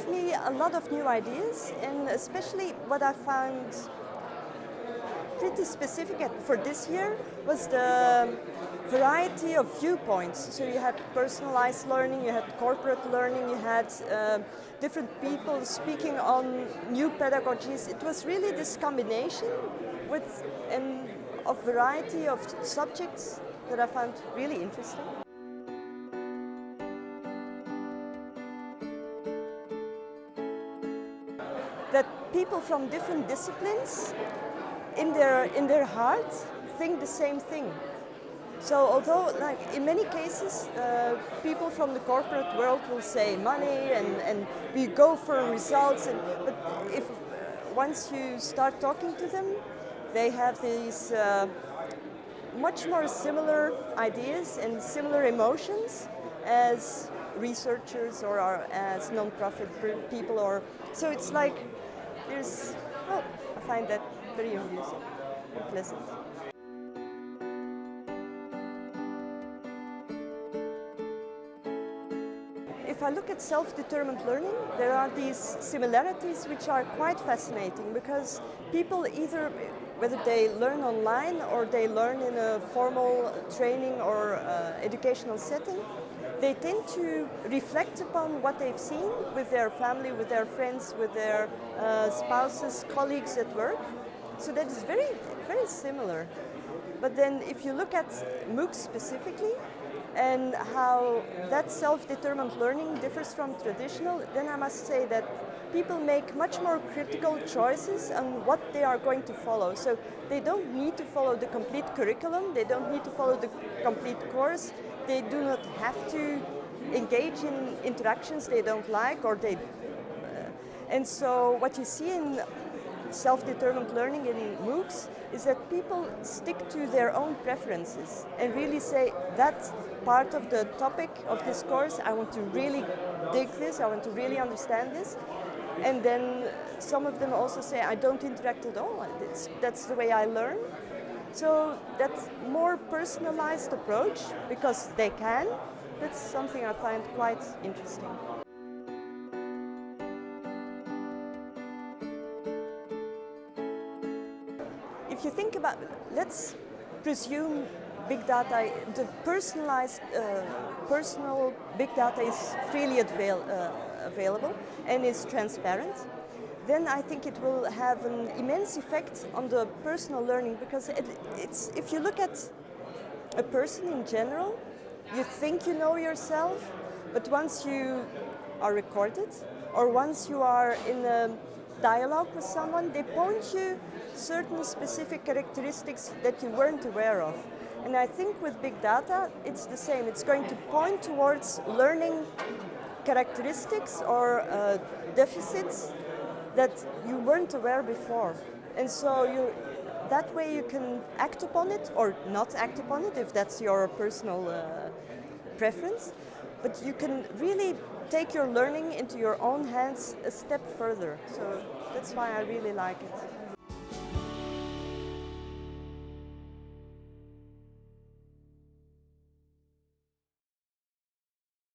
gave me a lot of new ideas, and especially what I found pretty specific for this year was the variety of viewpoints. So you had personalized learning, you had corporate learning, you had different people speaking on new pedagogies. It was really this combination with of variety of subjects that I found really interesting. That people from different disciplines in their heart think the same thing. So although, like in many cases, people from the corporate world will say money and we go for results, but if once you start talking to them, they have these much more similar ideas and similar emotions as researchers or as non-profit people. So it's like there's, well, I find that very amusing and pleasant. If I look at self-determined learning, there are these similarities which are quite fascinating, because people either, whether they learn online or they learn in a formal training or educational setting, they tend to reflect upon what they've seen with their family, with their friends, with their spouses, colleagues at work. So that is very, very similar. But then if you look at MOOCs specifically and how that self-determined learning differs from traditional, then I must say that people make much more critical choices on what they are going to follow. So they don't need to follow the complete curriculum, they don't need to follow the complete course, they do not have to engage in interactions they don't like, or and so what you see in self-determined learning in MOOCs is that people stick to their own preferences and really say, that part of the topic of this course, I want to really dig this, I want to really understand this. And then some of them also say, I don't interact at all, that's the way I learn. So that more personalized approach, because they can, that's something I find quite interesting. If you think about, let's presume big data, the personalized, personal big data is freely available and is transparent, then I think it will have an immense effect on the personal learning, because if you look at a person in general, you think you know yourself, but once you are recorded or once you are in a dialogue with someone, they point you certain specific characteristics that you weren't aware of. And I think with big data, it's the same. It's going to point towards learning characteristics or deficits that you weren't aware before. And so that way you can act upon it or not act upon it, if that's your personal preference. But you can really take your learning into your own hands a step further. So that's why I really like it.